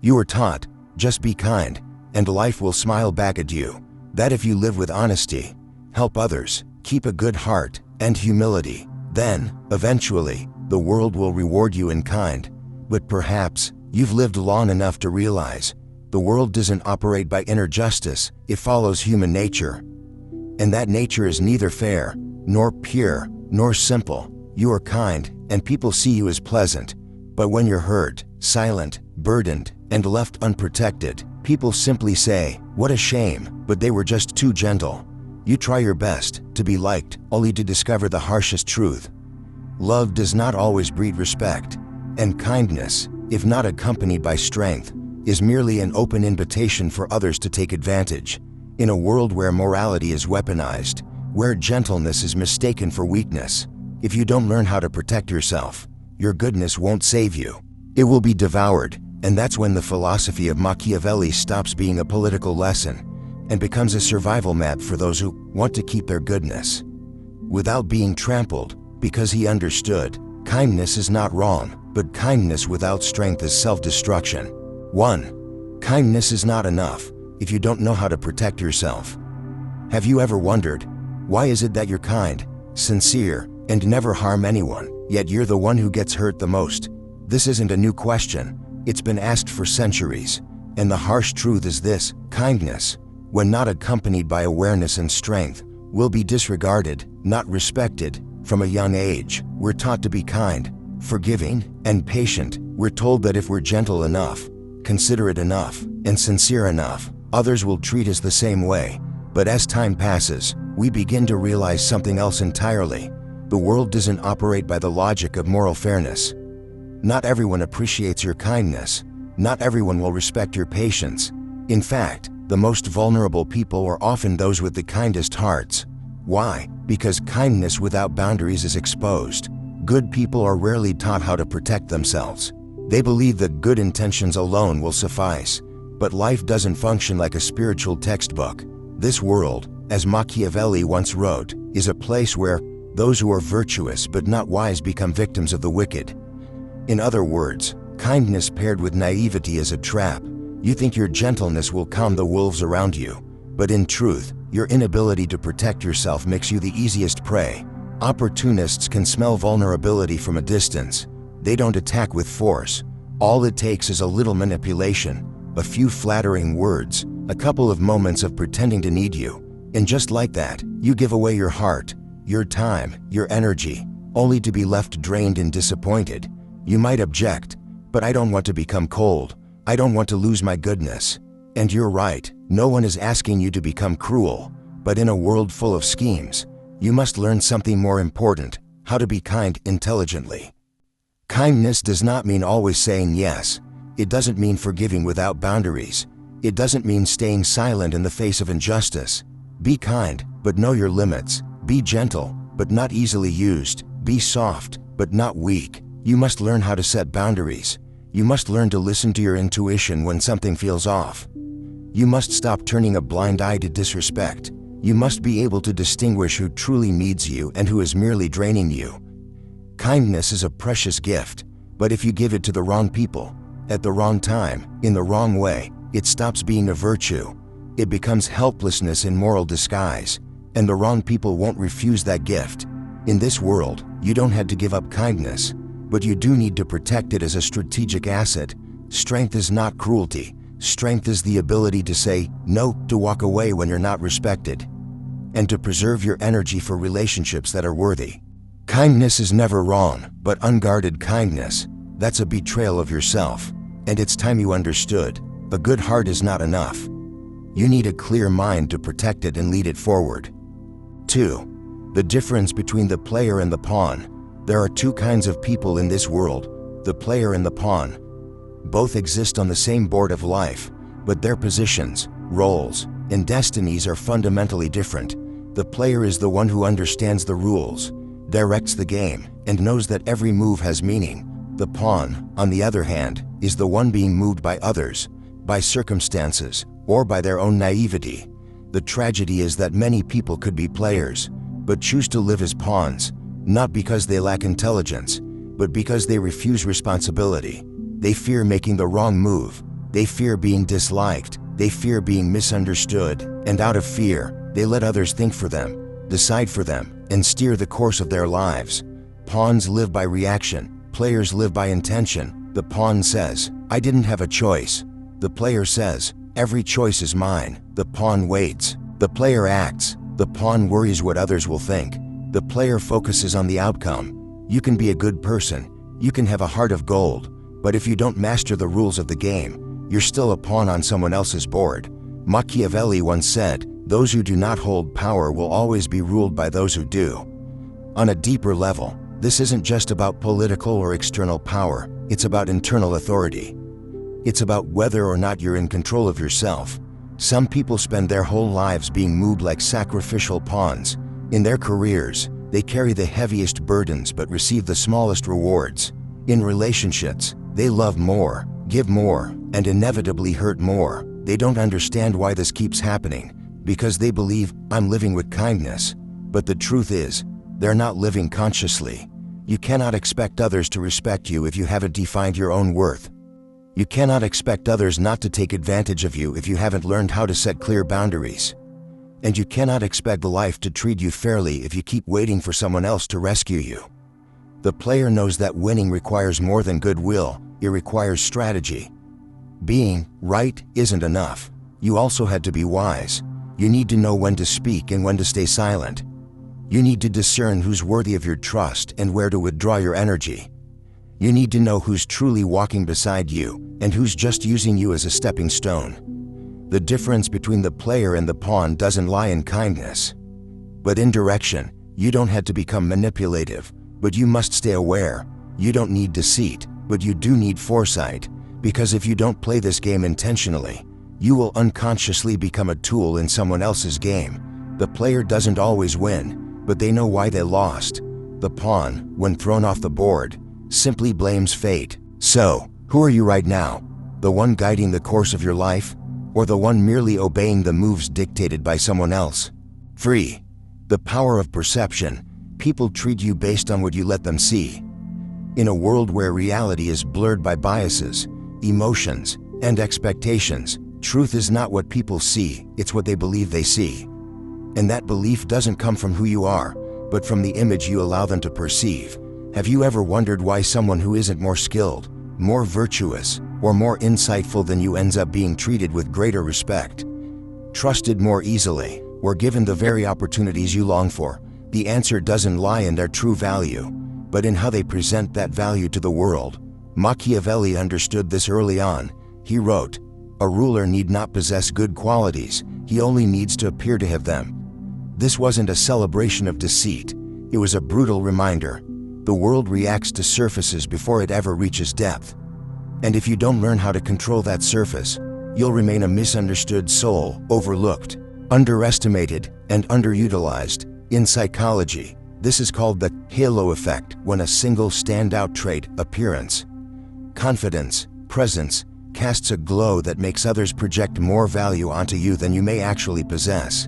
You were taught, just be kind, and life will smile back at you. That if you live with honesty, help others, keep a good heart, and humility, then, eventually, the world will reward you in kind. But perhaps, you've lived long enough to realize, the world doesn't operate by inner justice, it follows human nature. And that nature is neither fair, nor pure, nor simple. You are kind, and people see you as pleasant. But when you're hurt, silent, burdened, and left unprotected, people simply say, "What a shame," but they were just too gentle. You try your best to be liked, only to discover the harshest truth. Love does not always breed respect, and kindness, if not accompanied by strength, is merely an open invitation for others to take advantage. In a world where morality is weaponized, where gentleness is mistaken for weakness, if you don't learn how to protect yourself, your goodness won't save you. It will be devoured, and that's when the philosophy of Machiavelli stops being a political lesson and becomes a survival map for those who want to keep their goodness without being trampled, because he understood, kindness is not wrong, but kindness without strength is self-destruction. 1. Kindness is not enough if you don't know how to protect yourself. Have you ever wondered, why is it that you're kind, sincere, and never harm anyone, yet you're the one who gets hurt the most? This isn't a new question. It's been asked for centuries. And the harsh truth is this: kindness, when not accompanied by awareness and strength, will be disregarded, not respected. From a young age, we're taught to be kind, forgiving, and patient. We're told that if we're gentle enough, considerate enough, and sincere enough, others will treat us the same way. But as time passes, we begin to realize something else entirely. The world doesn't operate by the logic of moral fairness. Not everyone appreciates your kindness. Not everyone will respect your patience. In fact, the most vulnerable people are often those with the kindest hearts. Why? Because kindness without boundaries is exposed. Good people are rarely taught how to protect themselves. They believe that good intentions alone will suffice. But life doesn't function like a spiritual textbook. This world, as Machiavelli once wrote, is a place where those who are virtuous but not wise become victims of the wicked. In other words, kindness paired with naivety is a trap. You think your gentleness will calm the wolves around you, but in truth, your inability to protect yourself makes you the easiest prey. Opportunists can smell vulnerability from a distance. They don't attack with force. All it takes is a little manipulation, a few flattering words, a couple of moments of pretending to need you. And just like that, you give away your heart, your time, your energy, only to be left drained and disappointed. You might object, but I don't want to become cold. I don't want to lose my goodness. And you're right, no one is asking you to become cruel. But in a world full of schemes, you must learn something more important: how to be kind intelligently. Kindness does not mean always saying yes. It doesn't mean forgiving without boundaries. It doesn't mean staying silent in the face of injustice. Be kind, but know your limits. Be gentle, but not easily used. Be soft, but not weak. You must learn how to set boundaries. You must learn to listen to your intuition when something feels off. You must stop turning a blind eye to disrespect. You must be able to distinguish who truly needs you and who is merely draining you. Kindness is a precious gift, but if you give it to the wrong people, at the wrong time, in the wrong way, it stops being a virtue. It becomes helplessness in moral disguise, and the wrong people won't refuse that gift. In this world, you don't have to give up kindness, but you do need to protect it as a strategic asset. Strength is not cruelty. Strength is the ability to say no, to walk away when you're not respected, and to preserve your energy for relationships that are worthy. Kindness is never wrong, but unguarded kindness, that's a betrayal of yourself. And it's time you understood, a good heart is not enough. You need a clear mind to protect it and lead it forward. 2. The difference between the player and the pawn. There are two kinds of people in this world, the player and the pawn. Both exist on the same board of life, but their positions, roles, and destinies are fundamentally different. The player is the one who understands the rules, directs the game, and knows that every move has meaning. The pawn, on the other hand, is the one being moved by others, by circumstances, or by their own naivety. The tragedy is that many people could be players, but choose to live as pawns, not because they lack intelligence, but because they refuse responsibility. They fear making the wrong move, They fear being disliked, they fear being misunderstood, and out of fear, they let others think for them, decide for them, and steer the course of their lives. Pawns live by reaction, players live by intention. The pawn says, "I didn't have a choice." The player says, "Every choice is mine." The pawn waits. The player acts. The pawn worries what others will think. The player focuses on the outcome. You can be a good person, you can have a heart of gold, but if you don't master the rules of the game, you're still a pawn on someone else's board. Machiavelli once said, "Those who do not hold power will always be ruled by those who do." On a deeper level, this isn't just about political or external power, it's about internal authority. It's about whether or not you're in control of yourself. Some people spend their whole lives being moved like sacrificial pawns. In their careers, they carry the heaviest burdens but receive the smallest rewards. In relationships, they love more, give more, and inevitably hurt more. They don't understand why this keeps happening, because they believe, "I'm living with kindness." But the truth is, they're not living consciously. You cannot expect others to respect you if you haven't defined your own worth. You cannot expect others not to take advantage of you if you haven't learned how to set clear boundaries. And you cannot expect life to treat you fairly if you keep waiting for someone else to rescue you. The player knows that winning requires more than goodwill, it requires strategy. Being right isn't enough. You also had to be wise. You need to know when to speak and when to stay silent. You need to discern who's worthy of your trust and where to withdraw your energy. You need to know who's truly walking beside you and who's just using you as a stepping stone. The difference between the player and the pawn doesn't lie in kindness, but in direction. You don't have to become manipulative, but you must stay aware. You don't need deceit, but you do need foresight, because if you don't play this game intentionally, you will unconsciously become a tool in someone else's game. The player doesn't always win, but they know why they lost. The pawn, when thrown off the board, simply blames fate. So, who are you right now? The one guiding the course of your life, or the one merely obeying the moves dictated by someone else? Free. The power of perception. People treat you based on what you let them see. In a world where reality is blurred by biases, emotions, and expectations, truth is not what people see, it's what they believe they see. And that belief doesn't come from who you are, but from the image you allow them to perceive. Have you ever wondered why someone who isn't more skilled, more virtuous, or more insightful than you ends up being treated with greater respect, trusted more easily, or given the very opportunities you long for? The answer doesn't lie in their true value, but in how they present that value to the world. Machiavelli understood this early on. He wrote, "A ruler need not possess good qualities, he only needs to appear to have them." This wasn't a celebration of deceit, it was a brutal reminder. The world reacts to surfaces before it ever reaches depth. And if you don't learn how to control that surface, you'll remain a misunderstood soul, overlooked, underestimated, and underutilized. In psychology, this is called the halo effect, when a single standout trait, appearance, confidence, presence, casts a glow that makes others project more value onto you than you may actually possess.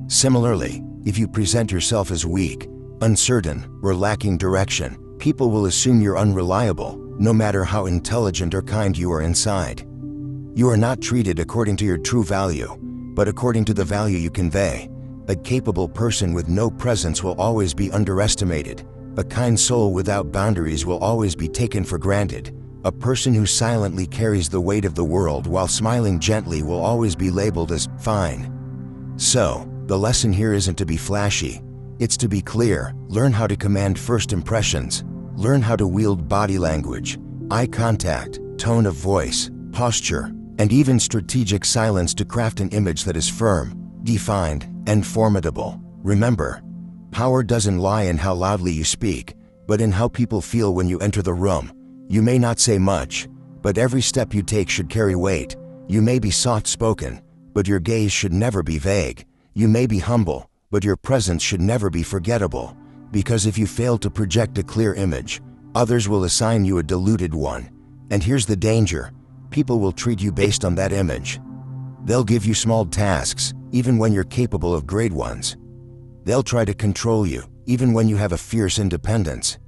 Similarly, if you present yourself as weak, uncertain, or lacking direction, people will assume you're unreliable, no matter how intelligent or kind you are inside. You are not treated according to your true value, but according to the value you convey. A capable person with no presence will always be underestimated. A kind soul without boundaries will always be taken for granted. A person who silently carries the weight of the world while smiling gently will always be labeled as fine. So, the lesson here isn't to be flashy, it's to be clear. Learn how to command first impressions. Learn how to wield body language, eye contact, tone of voice, posture, and even strategic silence to craft an image that is firm, defined, and formidable. Remember, power doesn't lie in how loudly you speak, but in how people feel when you enter the room. You may not say much, but every step you take should carry weight. You may be soft-spoken, but your gaze should never be vague. You may be humble, but your presence should never be forgettable. Because if you fail to project a clear image, others will assign you a diluted one. And here's the danger: people will treat you based on that image. They'll give you small tasks, even when you're capable of great ones. They'll try to control you, even when you have a fierce independence.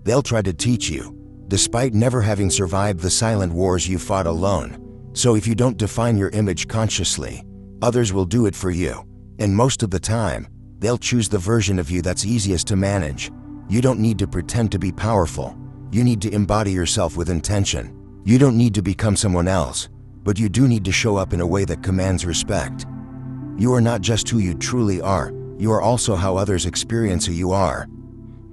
They'll try to teach you, despite never having survived the silent wars you fought alone. So if you don't define your image consciously, others will do it for you. And most of the time, they'll choose the version of you that's easiest to manage. You don't need to pretend to be powerful. You need to embody yourself with intention. You don't need to become someone else, but you do need to show up in a way that commands respect. You are not just who you truly are, you are also how others experience who you are.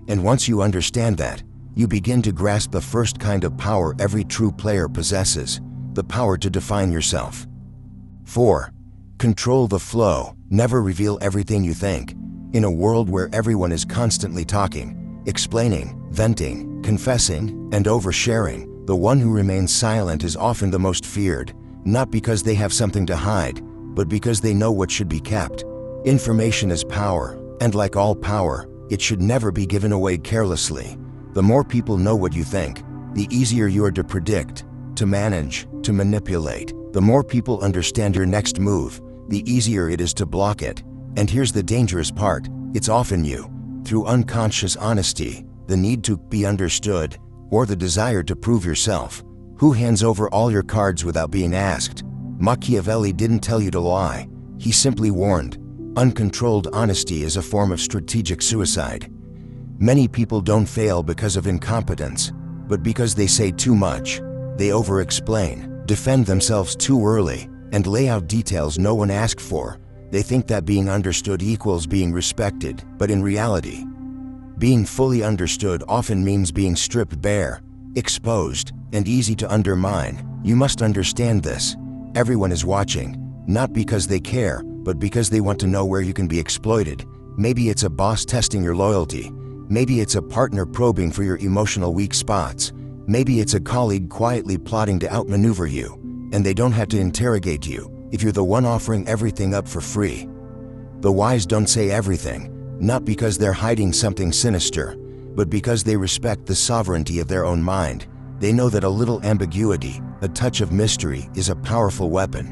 And once you understand that, you begin to grasp the first kind of power every true player possesses, the power to define yourself. 4. Control the flow. Never reveal everything you think. In a world where everyone is constantly talking, explaining, venting, confessing, and oversharing, the one who remains silent is often the most feared, not because they have something to hide, but because they know what should be kept. Information is power, and like all power, it should never be given away carelessly. The more people know what you think, the easier you are to predict, to manage, to manipulate. The more people understand your next move, the easier it is to block it. And here's the dangerous part, it's often you, through unconscious honesty, the need to be understood, or the desire to prove yourself, who hands over all your cards without being asked. Machiavelli didn't tell you to lie, he simply warned. Uncontrolled honesty is a form of strategic suicide. Many people don't fail because of incompetence, but because they say too much. They over-explain, defend themselves too early, and lay out details no one asked for. They think that being understood equals being respected, but in reality, being fully understood often means being stripped bare, exposed, and easy to undermine. You must understand this. Everyone is watching, not because they care, but because they want to know where you can be exploited. Maybe it's a boss testing your loyalty. Maybe it's a partner probing for your emotional weak spots. Maybe it's a colleague quietly plotting to outmaneuver you, and they don't have to interrogate you if you're the one offering everything up for free. The wise don't say everything, not because they're hiding something sinister, but because they respect the sovereignty of their own mind. They know that a little ambiguity, a touch of mystery, is a powerful weapon.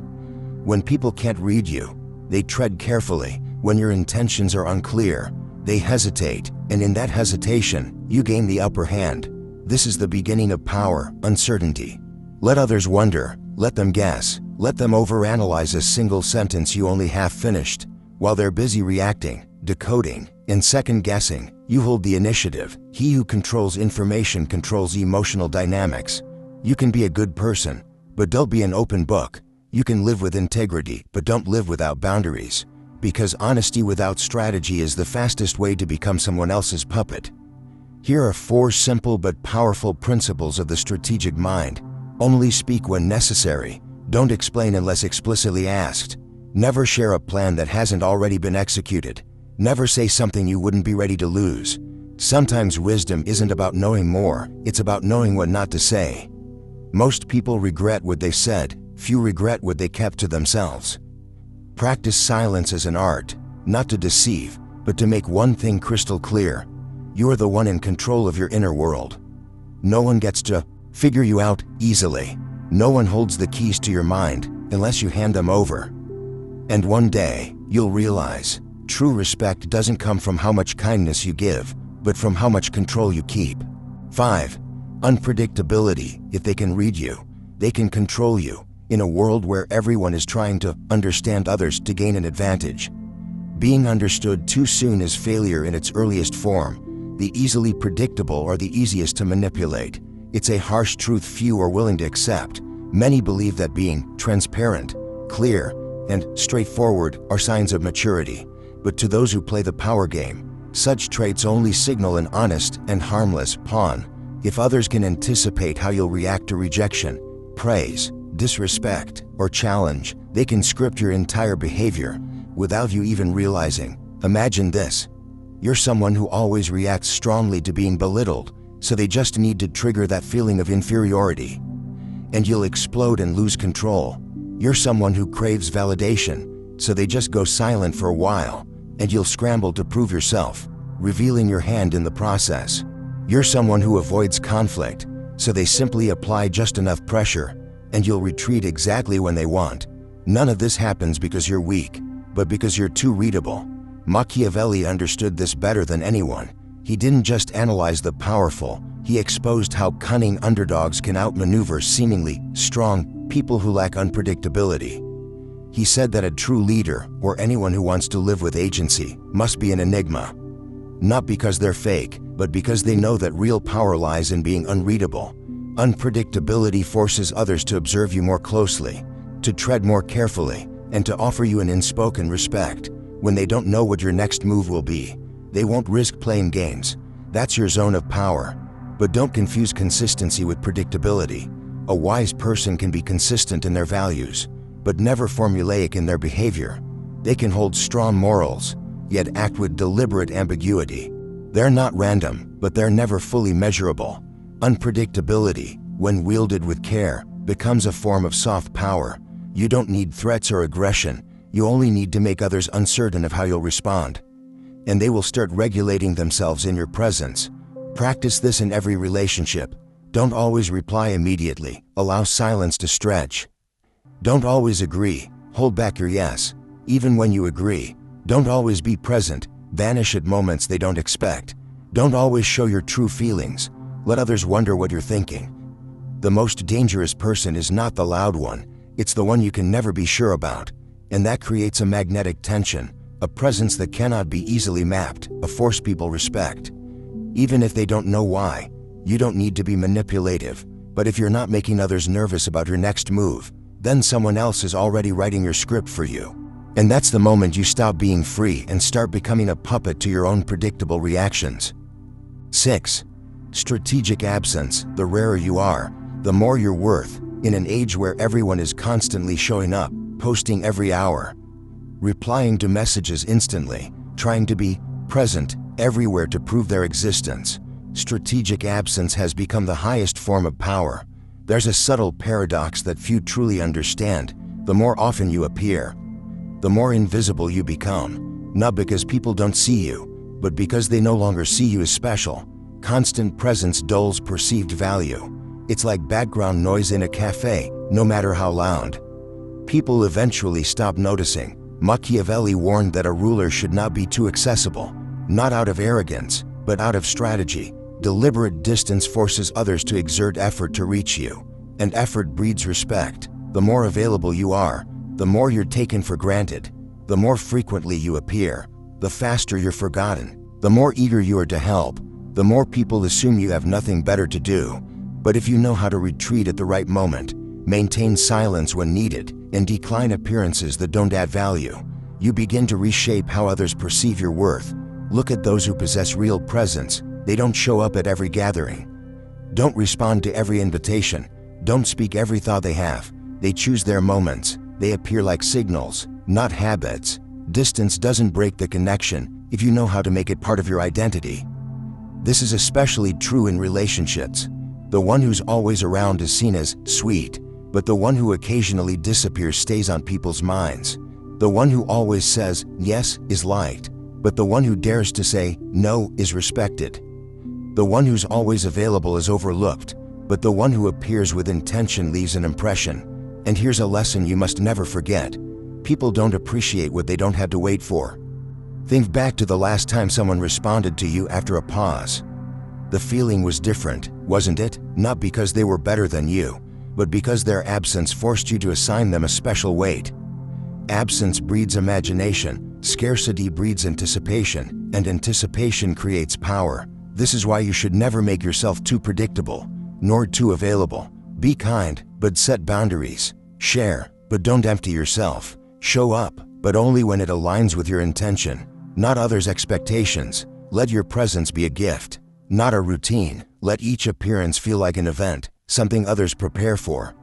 When people can't read you, they tread carefully. When your intentions are unclear, they hesitate, and in that hesitation, you gain the upper hand. This is the beginning of power, uncertainty. Let others wonder, let them guess, let them overanalyze a single sentence you only half finished. While they're busy reacting, decoding, and second-guessing, you hold the initiative. He who controls information controls emotional dynamics. You can be a good person, but don't be an open book. You can live with integrity, but don't live without boundaries. Because honesty without strategy is the fastest way to become someone else's puppet. Here are 4 simple but powerful principles of the strategic mind. Only speak when necessary. Don't explain unless explicitly asked. Never share a plan that hasn't already been executed. Never say something you wouldn't be ready to lose. Sometimes wisdom isn't about knowing more, it's about knowing what not to say. Most people regret what they said, few regret what they kept to themselves. Practice silence as an art, not to deceive, but to make one thing crystal clear. You are the one in control of your inner world. No one gets to figure you out easily. No one holds the keys to your mind unless you hand them over. And one day, you'll realize, true respect doesn't come from how much kindness you give, but from how much control you keep. 5. Unpredictability. If they can read you, they can control you. In a world where everyone is trying to understand others to gain an advantage, being understood too soon is failure in its earliest form. The easily predictable are the easiest to manipulate. It's a harsh truth few are willing to accept. Many believe that being transparent, clear, and straightforward are signs of maturity. But to those who play the power game, such traits only signal an honest and harmless pawn. If others can anticipate how you'll react to rejection, praise, disrespect, or challenge, they can script your entire behavior without you even realizing. Imagine this. You're someone who always reacts strongly to being belittled, so they just need to trigger that feeling of inferiority, and you'll explode and lose control. You're someone who craves validation, so they just go silent for a while, and you'll scramble to prove yourself, revealing your hand in the process. You're someone who avoids conflict, so they simply apply just enough pressure, and you'll retreat exactly when they want. None of this happens because you're weak, but because you're too readable. Machiavelli understood this better than anyone. He didn't just analyze the powerful, he exposed how cunning underdogs can outmaneuver seemingly strong people who lack unpredictability. He said that a true leader, or anyone who wants to live with agency, must be an enigma. Not because they're fake, but because they know that real power lies in being unreadable. Unpredictability forces others to observe you more closely, to tread more carefully, and to offer you an unspoken respect. When they don't know what your next move will be, they won't risk playing games. That's your zone of power. But don't confuse consistency with predictability. A wise person can be consistent in their values, but never formulaic in their behavior. They can hold strong morals, yet act with deliberate ambiguity. They're not random, but they're never fully measurable. Unpredictability, when wielded with care, becomes a form of soft power. You don't need threats or aggression. You only need to make others uncertain of how you'll respond. And they will start regulating themselves in your presence. Practice this in every relationship. Don't always reply immediately. Allow silence to stretch. Don't always agree. Hold back your yes. Even when you agree, don't always be present. Vanish at moments they don't expect. Don't always show your true feelings. Let others wonder what you're thinking. The most dangerous person is not the loud one. It's the one you can never be sure about. And that creates a magnetic tension, a presence that cannot be easily mapped, a force people respect. Even if they don't know why, you don't need to be manipulative. But if you're not making others nervous about your next move, then someone else is already writing your script for you. And that's the moment you stop being free and start becoming a puppet to your own predictable reactions. 6. Strategic absence. The rarer you are, the more you're worth. In an age where everyone is constantly showing up, posting every hour, replying to messages instantly, trying to be present everywhere to prove their existence, strategic absence has become the highest form of power. There's a subtle paradox that few truly understand. The more often you appear, the more invisible you become. Not because people don't see you, but because they no longer see you as special. Constant presence dulls perceived value. It's like background noise in a cafe, no matter how loud. People eventually stop noticing. Machiavelli warned that a ruler should not be too accessible, not out of arrogance, but out of strategy. Deliberate distance forces others to exert effort to reach you, and effort breeds respect. The more available you are, the more you're taken for granted. The more frequently you appear, the faster you're forgotten. The more eager you are to help, the more people assume you have nothing better to do. But if you know how to retreat at the right moment, maintain silence when needed, and decline appearances that don't add value, you begin to reshape how others perceive your worth. Look at those who possess real presence. They don't show up at every gathering. Don't respond to every invitation. Don't speak every thought they have. They choose their moments. They appear like signals, not habits. Distance doesn't break the connection if you know how to make it part of your identity. This is especially true in relationships. The one who's always around is seen as sweet, but the one who occasionally disappears stays on people's minds. The one who always says yes is liked, but the one who dares to say no is respected. The one who's always available is overlooked, but the one who appears with intention leaves an impression. And here's a lesson you must never forget. People don't appreciate what they don't have to wait for. Think back to the last time someone responded to you after a pause. The feeling was different, wasn't it? Not because they were better than you, but because their absence forced you to assign them a special weight. Absence breeds imagination, scarcity breeds anticipation, and anticipation creates power. This is why you should never make yourself too predictable, nor too available. Be kind, but set boundaries. Share, but don't empty yourself. Show up, but only when it aligns with your intention, not others' expectations. Let your presence be a gift, not a routine. Let each appearance feel like an event, something others prepare for.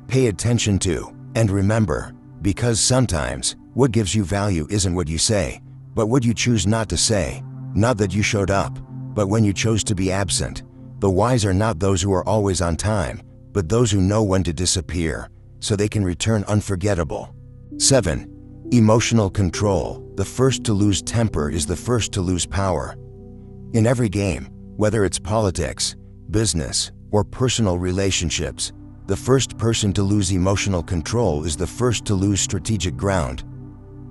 Pay attention to, and remember, because sometimes, what gives you value isn't what you say, but what you choose not to say. Not that you showed up, but when you chose to be absent. The wise are not those who are always on time, but those who know when to disappear, so they can return unforgettable. 7. Emotional control. The first to lose temper is the first to lose power. In every game, whether it's politics, business, or personal relationships, the first person to lose emotional control is the first to lose strategic ground.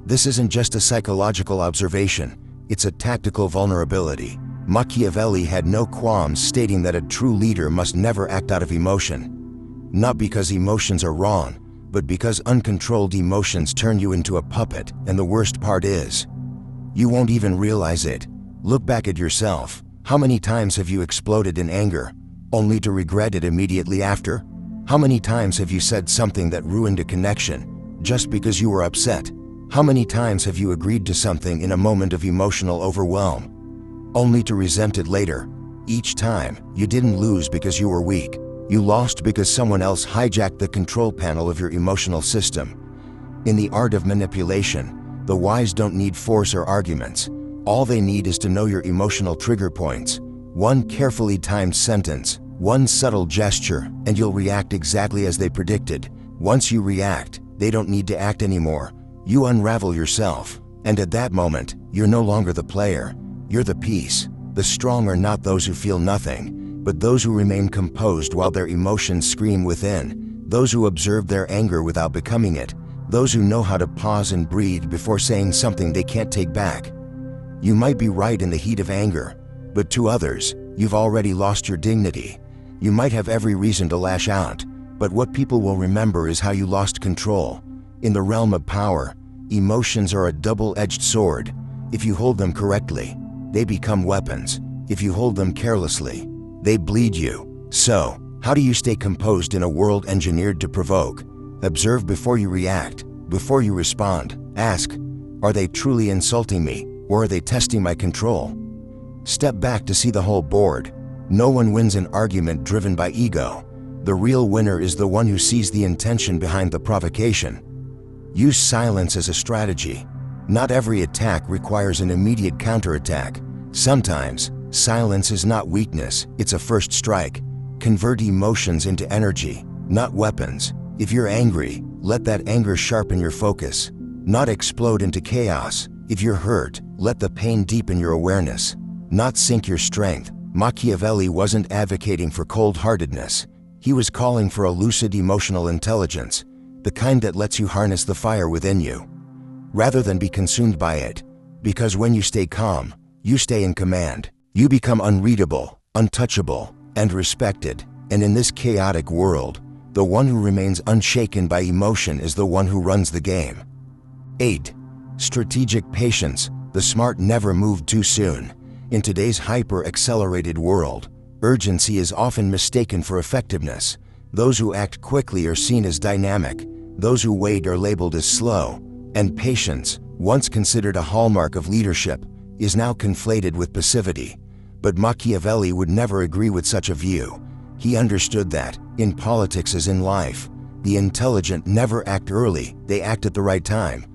This isn't just a psychological observation, it's a tactical vulnerability. Machiavelli had no qualms stating that a true leader must never act out of emotion. not because emotions are wrong, but because uncontrolled emotions turn you into a puppet, and the worst part is, you won't even realize it. Look back at yourself. How many times have you exploded in anger, only to regret it immediately after? How many times have you said something that ruined a connection, just because you were upset? How many times have you agreed to something in a moment of emotional overwhelm, only to resent it later? Each time, you didn't lose because you were weak. You lost because someone else hijacked the control panel of your emotional system. In the art of manipulation, the wise don't need force or arguments. All they need is to know your emotional trigger points. One carefully timed sentence, one subtle gesture, and you'll react exactly as they predicted. Once you react, they don't need to act anymore. You unravel yourself, and at that moment, you're no longer the player. You're the piece. The strong are not those who feel nothing, but those who remain composed while their emotions scream within, those who observe their anger without becoming it, those who know how to pause and breathe before saying something they can't take back. You might be right in the heat of anger, but to others, you've already lost your dignity. You might have every reason to lash out, but what people will remember is how you lost control. In the realm of power, emotions are a double-edged sword. If you hold them correctly, they become weapons. If you hold them carelessly, they bleed you. So, how do you stay composed in a world engineered to provoke? Observe before you react, before you respond. Ask, are they truly insulting me, or are they testing my control? Step back to see the whole board. No one wins an argument driven by ego. The real winner is the one who sees the intention behind the provocation. Use silence as a strategy. Not every attack requires an immediate counterattack. Sometimes, silence is not weakness, it's a first strike. Convert emotions into energy, not weapons. If you're angry, let that anger sharpen your focus, not explode into chaos. If you're hurt, let the pain deepen your awareness, not sink your strength. Machiavelli wasn't advocating for cold-heartedness. He was calling for a lucid emotional intelligence, the kind that lets you harness the fire within you, rather than be consumed by it. Because when you stay calm, you stay in command. You become unreadable, untouchable, and respected. And in this chaotic world, the one who remains unshaken by emotion is the one who runs the game. 8. Strategic patience. The smart never move too soon. In today's hyper-accelerated world, urgency is often mistaken for effectiveness. Those who act quickly are seen as dynamic. Those who wait are labeled as slow. And patience, once considered a hallmark of leadership, is now conflated with passivity. But Machiavelli would never agree with such a view. He understood that, in politics as in life, the intelligent never act early, they act at the right time.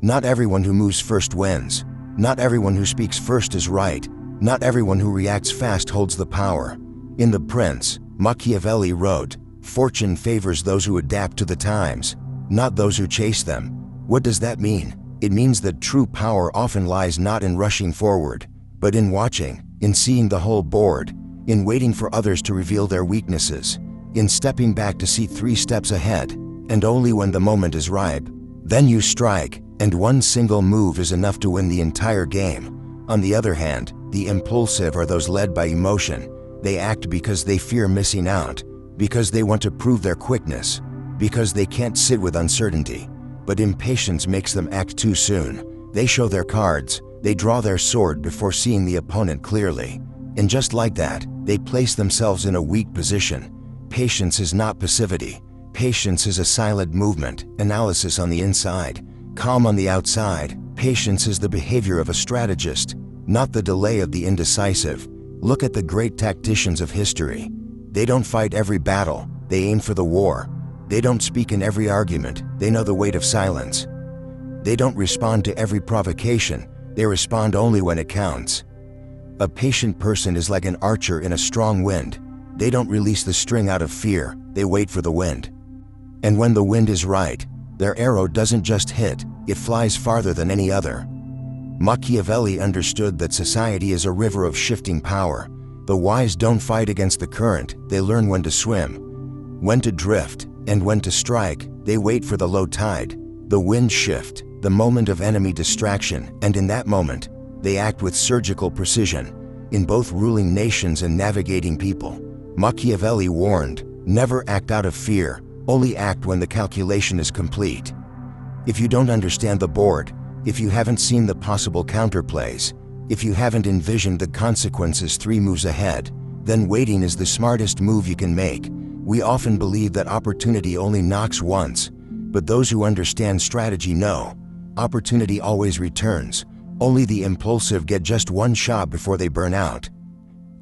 Not everyone who moves first wins. Not everyone who speaks first is right. Not everyone who reacts fast holds the power. In The Prince, Machiavelli wrote, "Fortune favors those who adapt to the times, not those who chase them." What does that mean? It means that true power often lies not in rushing forward, but in watching, in seeing the whole board, in waiting for others to reveal their weaknesses, in stepping back to see 3 steps ahead, and only when the moment is ripe, then you strike, and one single move is enough to win the entire game. On the other hand, the impulsive are those led by emotion. They act because they fear missing out, because they want to prove their quickness, because they can't sit with uncertainty. But impatience makes them act too soon. They show their cards, they draw their sword before seeing the opponent clearly. And just like that, they place themselves in a weak position. Patience is not passivity. Patience is a silent movement, analysis on the inside, calm on the outside. Patience is the behavior of a strategist, not the delay of the indecisive. Look at the great tacticians of history. They don't fight every battle, they aim for the war. They don't speak in every argument, they know the weight of silence. They don't respond to every provocation, they respond only when it counts. A patient person is like an archer in a strong wind. They don't release the string out of fear, they wait for the wind. And when the wind is right, their arrow doesn't just hit, it flies farther than any other. Machiavelli understood that society is a river of shifting power. The wise don't fight against the current, they learn when to swim, when to drift, and when to strike. They wait for the low tide, the wind shift, the moment of enemy distraction, and in that moment, they act with surgical precision. In both ruling nations and navigating people, Machiavelli warned, Never act out of fear, only act when the calculation is complete. If you don't understand the board, if you haven't seen the possible counterplays, if you haven't envisioned the consequences 3 moves ahead, then waiting is the smartest move you can make. We often believe that opportunity only knocks once, but those who understand strategy know opportunity always returns. Only the impulsive get just one shot before they burn out.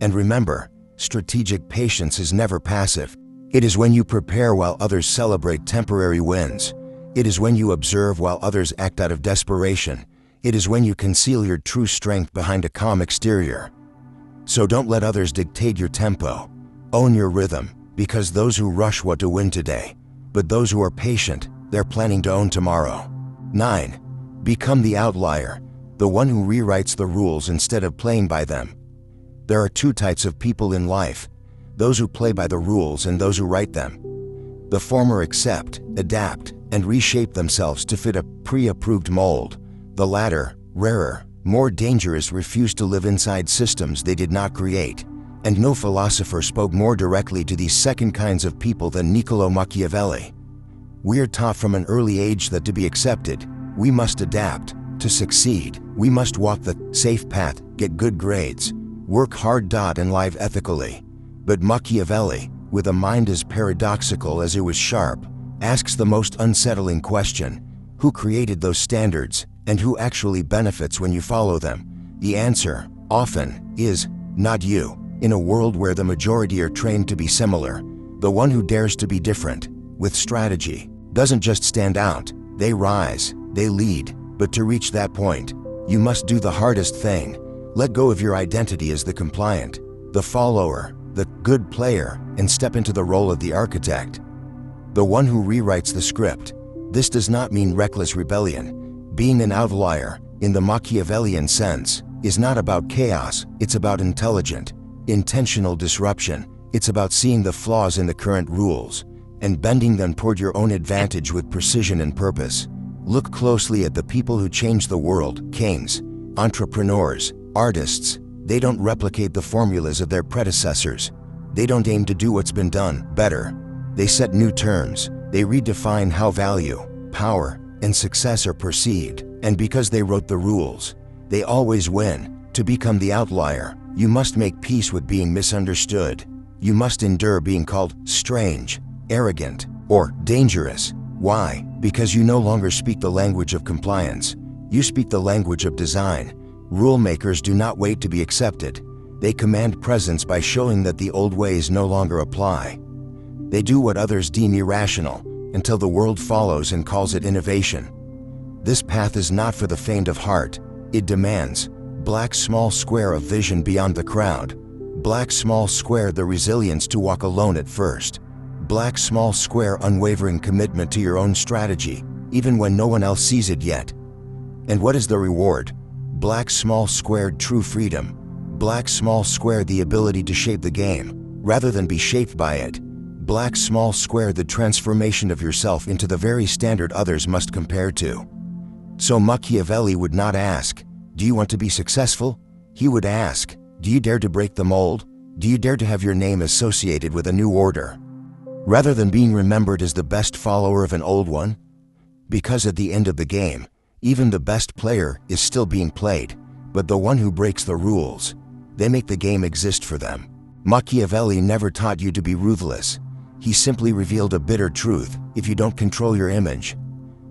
And remember, strategic patience is never passive. It is when you prepare while others celebrate temporary wins. It is when you observe while others act out of desperation. It is when you conceal your true strength behind a calm exterior. So don't let others dictate your tempo. Own your rhythm, because those who rush want to win today, but those who are patient, they're planning to own tomorrow. 9. Become the outlier, the one who rewrites the rules instead of playing by them. There are 2 types of people in life: those who play by the rules and those who write them. The former accept, adapt, and reshape themselves to fit a pre-approved mold. The latter, rarer, more dangerous, refuse to live inside systems they did not create. And no philosopher spoke more directly to these second kinds of people than Niccolò Machiavelli. We are taught from an early age that to be accepted, we must adapt. To succeed, we must walk the safe path, get good grades, work hard, and live ethically. But Machiavelli, with a mind as paradoxical as it was sharp, asks the most unsettling question: who created those standards, and who actually benefits when you follow them? The answer, often, is not you. In a world where the majority are trained to be similar, the one who dares to be different, with strategy, doesn't just stand out, they rise, they lead. But to reach that point, you must do the hardest thing: let go of your identity as the compliant, the follower, the good player, and step into the role of the architect, the one who rewrites the script. This does not mean reckless rebellion. Being an outlier, in the Machiavellian sense, is not about chaos, it's about intelligent, intentional disruption. It's about seeing the flaws in the current rules and bending them toward your own advantage with precision and purpose. Look closely at the people who change the world: kings, entrepreneurs, artists. They don't replicate the formulas of their predecessors. They don't aim to do what's been done better. They set new terms. They redefine how value, power, and success are perceived. And because they wrote the rules, they always win. To become the outlier, you must make peace with being misunderstood. You must endure being called strange, arrogant, or dangerous. Why? Because you no longer speak the language of compliance. You speak the language of design. Rule makers do not wait to be accepted. They command presence by showing that the old ways no longer apply. They do what others deem irrational, until the world follows and calls it innovation. This path is not for the faint of heart. It demands black small square of vision beyond the crowd. Black small square the resilience to walk alone at first. Black small square unwavering commitment to your own strategy, even when no one else sees it yet. And what is the reward? Black small squared true freedom. Black small square the ability to shape the game, rather than be shaped by it. Black small square the transformation of yourself into the very standard others must compare to. So Machiavelli would not ask, "Do you want to be successful?" He would ask, "Do you dare to break the mold? Do you dare to have your name associated with a new order, rather than being remembered as the best follower of an old one?" Because at the end of the game, even the best player is still being played, but the one who breaks the rules, they make the game exist for them. Machiavelli never taught you to be ruthless. He simply revealed a bitter truth: if you don't control your image,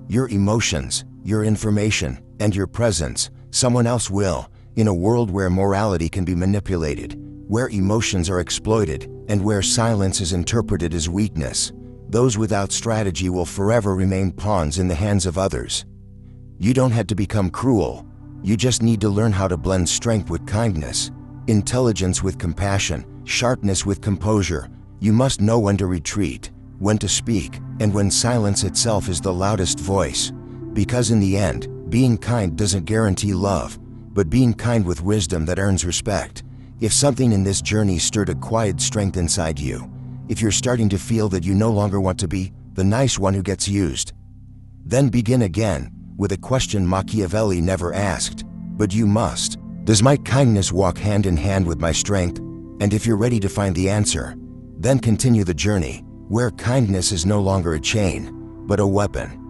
your emotions, your information, and your presence, someone else will. In a world where morality can be manipulated, where emotions are exploited, and where silence is interpreted as weakness, those without strategy will forever remain pawns in the hands of others. You don't have to become cruel. You just need to learn how to blend strength with kindness, intelligence with compassion, sharpness with composure. You must know when to retreat, when to speak, and when silence itself is the loudest voice. Because in the end, being kind doesn't guarantee love, but being kind with wisdom that earns respect. If something in this journey stirred a quiet strength inside you, if you're starting to feel that you no longer want to be the nice one who gets used, then begin again with a question Machiavelli never asked, but you must. Does my kindness walk hand in hand with my strength? And if you're ready to find the answer, then continue the journey. where kindness is no longer a chain, but a weapon.